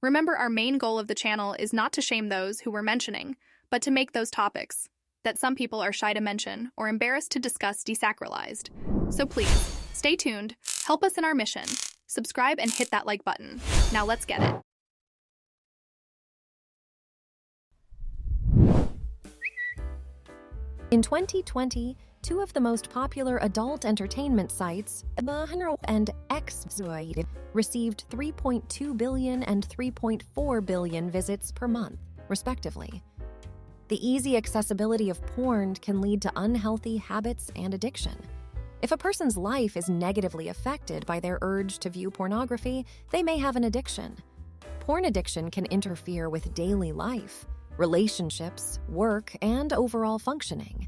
Remember, our main goal of the channel is not to shame those who we're mentioning, but to make those topics that some people are shy to mention or embarrassed to discuss desacralized. So please, stay tuned, help us in our mission, subscribe and hit that like button. Now let's get it. In 2020, two of the most popular adult entertainment sites, and Xoid, received 3.2 billion and 3.4 billion visits per month, respectively. The easy accessibility of porn can lead to unhealthy habits and addiction. If a person's life is negatively affected by their urge to view pornography, they may have an addiction. Porn addiction can interfere with daily life, relationships, work, and overall functioning.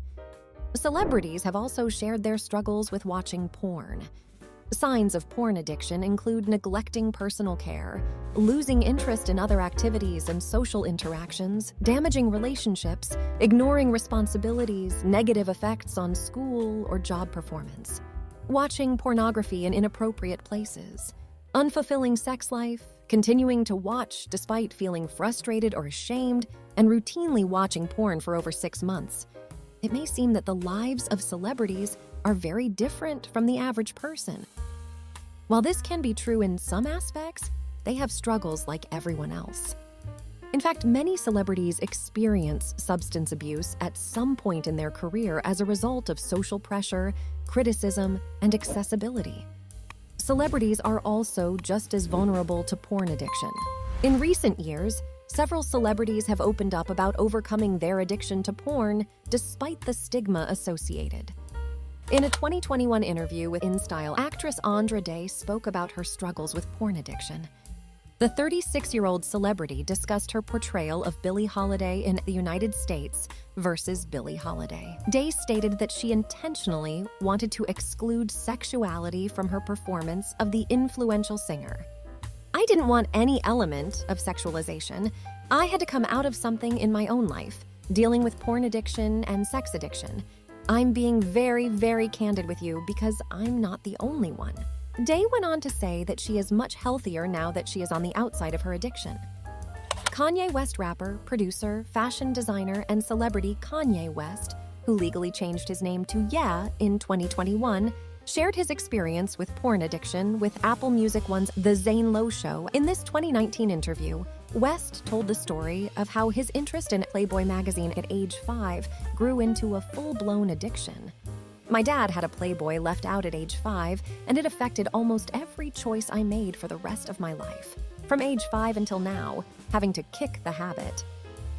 Celebrities have also shared their struggles with watching porn. Signs of porn addiction include neglecting personal care, losing interest in other activities and social interactions, damaging relationships, ignoring responsibilities, negative effects on school or job performance, watching pornography in inappropriate places, unfulfilling sex life, continuing to watch despite feeling frustrated or ashamed, and routinely watching porn for over 6 months. It may seem that the lives of celebrities are very different from the average person. While this can be true in some aspects, they have struggles like everyone else. In fact, many celebrities experience substance abuse at some point in their career as a result of social pressure, criticism, and accessibility. Celebrities are also just as vulnerable to porn addiction. In recent years, several celebrities have opened up about overcoming their addiction to porn despite the stigma associated. In a 2021 interview with InStyle, actress Andra spoke about her struggles with porn addiction. The 36-year-old celebrity discussed her portrayal of Billie Holiday in the United States versus Billie Holiday. Day stated that she intentionally wanted to exclude sexuality from her performance of the influential singer. I didn't want any element of sexualization. I had to come out of something in my own life, dealing with porn addiction and sex addiction. I'm being very, very candid with you because I'm not the only one. Day went on to say that she is much healthier now that she is on the outside of her addiction. Kanye West rapper, producer, fashion designer, and celebrity Kanye West, who legally changed his name to Yeah in 2021, shared his experience with porn addiction with Apple Music One's The Zane Lowe Show. In this 2019 interview, West told the story of how his interest in Playboy magazine at age 5 grew into a full-blown addiction. My dad had a Playboy left out at age 5, and it affected almost every choice I made for the rest of my life, from age 5 until now, having to kick the habit.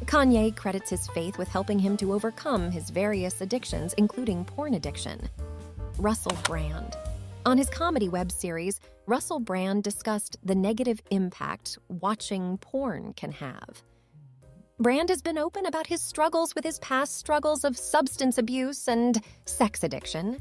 Kanye credits his faith with helping him to overcome his various addictions, including porn addiction. Russell Brand. On his comedy web series, Russell Brand discussed the negative impact watching porn can have. Brand has been open about his struggles with his past struggles of substance abuse and sex addiction.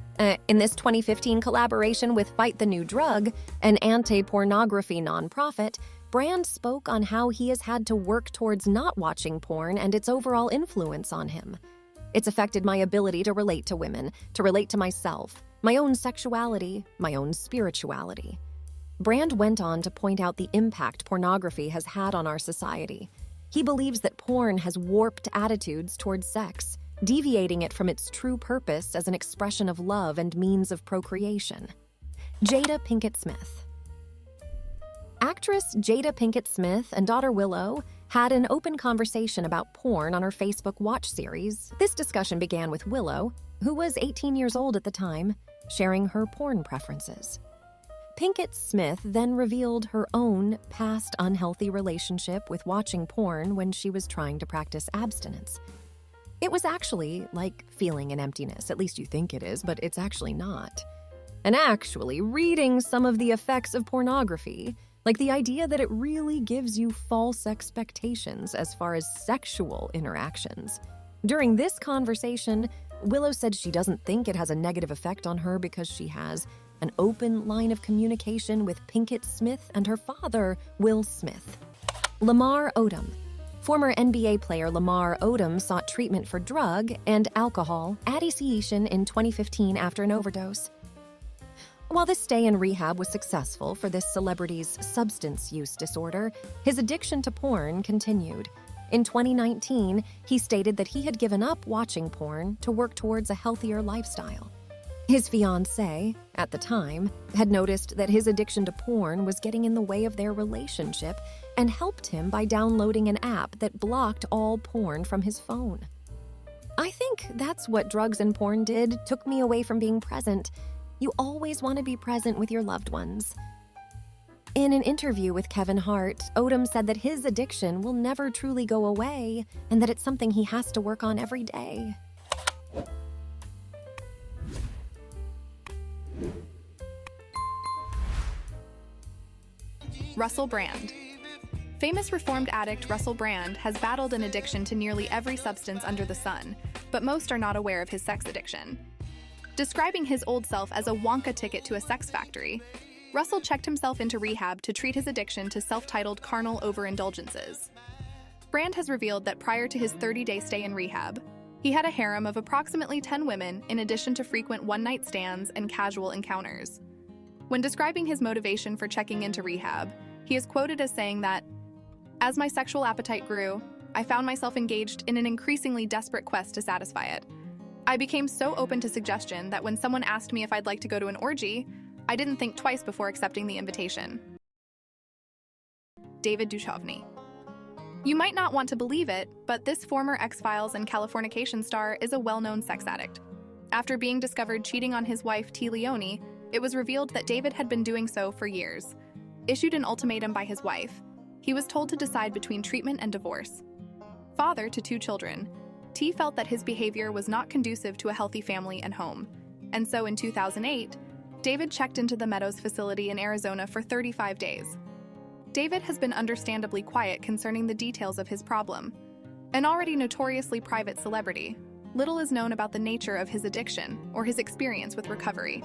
In this 2015 collaboration with Fight the New Drug, an anti-pornography nonprofit, Brand spoke on how he has had to work towards not watching porn and its overall influence on him. It's affected my ability to relate to women, to relate to myself, my own sexuality, my own spirituality. Brand went on to point out the impact pornography has had on our society. He believes that porn has warped attitudes towards sex, deviating it from its true purpose as an expression of love and means of procreation. Jada Pinkett Smith. Actress Jada Pinkett Smith and daughter Willow had an open conversation about porn on her Facebook Watch series. This discussion began with Willow, who was 18 years old at the time, sharing her porn preferences. Pinkett Smith then revealed her own past unhealthy relationship with watching porn when she was trying to practice abstinence. It was actually like feeling an emptiness, at least you think it is, but it's actually not. And actually, reading some of the effects of pornography, like the idea that it really gives you false expectations as far as sexual interactions. During this conversation, Willow said she doesn't think it has a negative effect on her because she has an open line of communication with Pinkett Smith and her father, Will Smith. Lamar Odom. Former NBA player Lamar Odom sought treatment for drug and alcohol addiction in 2015 after an overdose. While this stay in rehab was successful for this celebrity's substance use disorder, his addiction to porn continued. In 2019, he stated that he had given up watching porn to work towards a healthier lifestyle. His fiancée, at the time, had noticed that his addiction to porn was getting in the way of their relationship and helped him by downloading an app that blocked all porn from his phone. I think that's what drugs and porn did, took me away from being present. You always want to be present with your loved ones. In an interview with Kevin Hart, Odom said that his addiction will never truly go away and that it's something he has to work on every day. Russell Brand. Famous reformed addict Russell Brand has battled an addiction to nearly every substance under the sun, but most are not aware of his sex addiction. Describing his old self as a Wonka ticket to a sex factory, Russell checked himself into rehab to treat his addiction to self-titled carnal overindulgences. Brand has revealed that prior to his 30-day stay in rehab, he had a harem of approximately 10 women in addition to frequent one-night stands and casual encounters. When describing his motivation for checking into rehab, he is quoted as saying that, "As my sexual appetite grew, I found myself engaged in an increasingly desperate quest to satisfy it. I became so open to suggestion that when someone asked me if I'd like to go to an orgy, I didn't think twice before accepting the invitation." David Duchovny. You might not want to believe it, but this former X-Files and Californication star is a well-known sex addict. After being discovered cheating on his wife T. Leone, it was revealed that David had been doing so for years. Issued an ultimatum by his wife, he was told to decide between treatment and divorce. Father to 2 children, T felt that his behavior was not conducive to a healthy family and home, and so in 2008, David checked into the Meadows facility in Arizona for 35 days. David has been understandably quiet concerning the details of his problem. An already notoriously private celebrity, little is known about the nature of his addiction or his experience with recovery.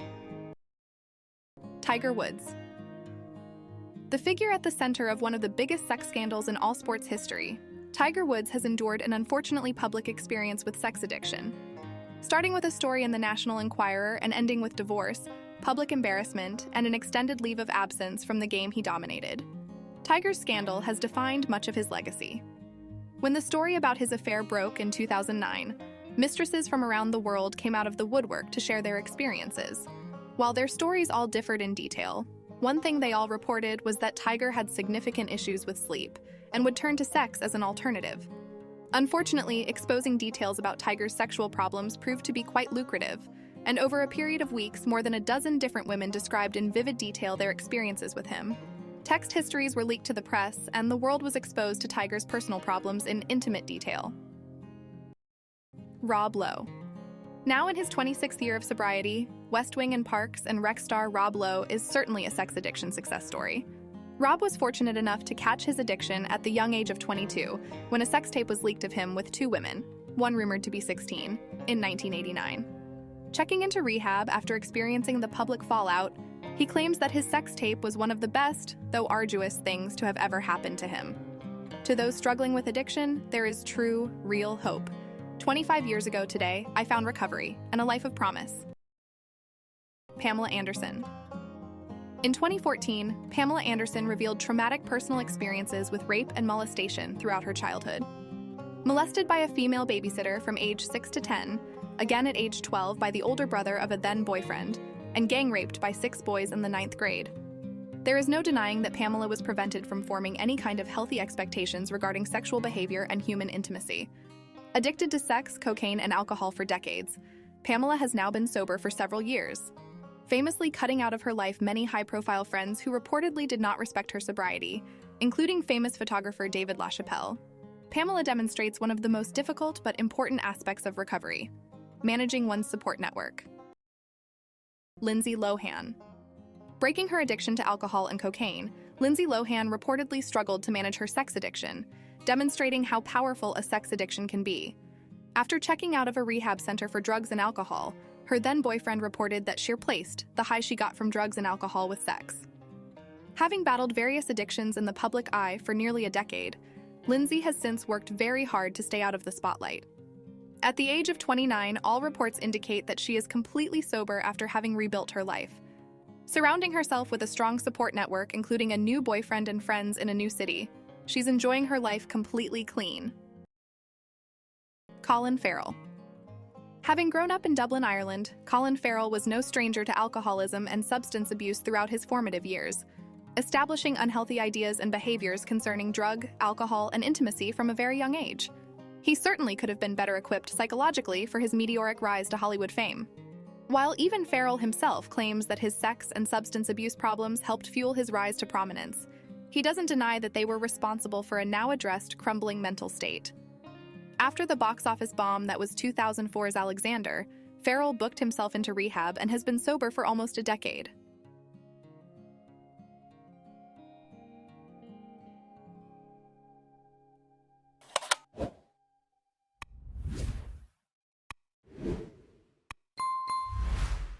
Tiger Woods. The figure at the center of one of the biggest sex scandals in all sports history, Tiger Woods has endured an unfortunately public experience with sex addiction. Starting with a story in the National Enquirer and ending with divorce, public embarrassment, and an extended leave of absence from the game he dominated, Tiger's scandal has defined much of his legacy. When the story about his affair broke in 2009, mistresses from around the world came out of the woodwork to share their experiences. While their stories all differed in detail, one thing they all reported was that Tiger had significant issues with sleep and would turn to sex as an alternative. Unfortunately, exposing details about Tiger's sexual problems proved to be quite lucrative, and over a period of weeks, more than a dozen different women described in vivid detail their experiences with him. Text histories were leaked to the press, and the world was exposed to Tiger's personal problems in intimate detail. Rob Lowe. Now in his 26th year of sobriety, West Wing and Parks and Rec star Rob Lowe is certainly a sex addiction success story. Rob was fortunate enough to catch his addiction at the young age of 22 when a sex tape was leaked of him with 2 women, one rumored to be 16, in 1989. Checking into rehab after experiencing the public fallout, he claims that his sex tape was one of the best, though arduous, things to have ever happened to him. To those struggling with addiction, there is true, real hope. 25 years ago today, I found recovery and a life of promise. Pamela Anderson. In 2014, Pamela Anderson revealed traumatic personal experiences with rape and molestation throughout her childhood. Molested by a female babysitter from age 6 to 10, again at age 12 by the older brother of a then-boyfriend, and gang raped by 6 boys in the 9th grade. There is no denying that Pamela was prevented from forming any kind of healthy expectations regarding sexual behavior and human intimacy. Addicted to sex, cocaine, and alcohol for decades, Pamela has now been sober for several years, famously cutting out of her life many high-profile friends who reportedly did not respect her sobriety, including famous photographer David LaChapelle. Pamela demonstrates one of the most difficult but important aspects of recovery: managing one's support network. Lindsay Lohan. Breaking her addiction to alcohol and cocaine, Lindsay Lohan reportedly struggled to manage her sex addiction, demonstrating how powerful a sex addiction can be. After checking out of a rehab center for drugs and alcohol, her then-boyfriend reported that she replaced the high she got from drugs and alcohol with sex. Having battled various addictions in the public eye for nearly a decade, Lindsay has since worked very hard to stay out of the spotlight. At the age of 29, all reports indicate that she is completely sober after having rebuilt her life. Surrounding herself with a strong support network, including a new boyfriend and friends in a new city, she's enjoying her life completely clean. Colin Farrell. Having grown up in Dublin, Ireland, Colin Farrell was no stranger to alcoholism and substance abuse throughout his formative years, establishing unhealthy ideas and behaviors concerning drug, alcohol, and intimacy from a very young age. He certainly could have been better equipped psychologically for his meteoric rise to Hollywood fame. While even Farrell himself claims that his sex and substance abuse problems helped fuel his rise to prominence, he doesn't deny that they were responsible for a now-addressed crumbling mental state. After the box office bomb that was 2004's Alexander, Farrell booked himself into rehab and has been sober for almost a decade.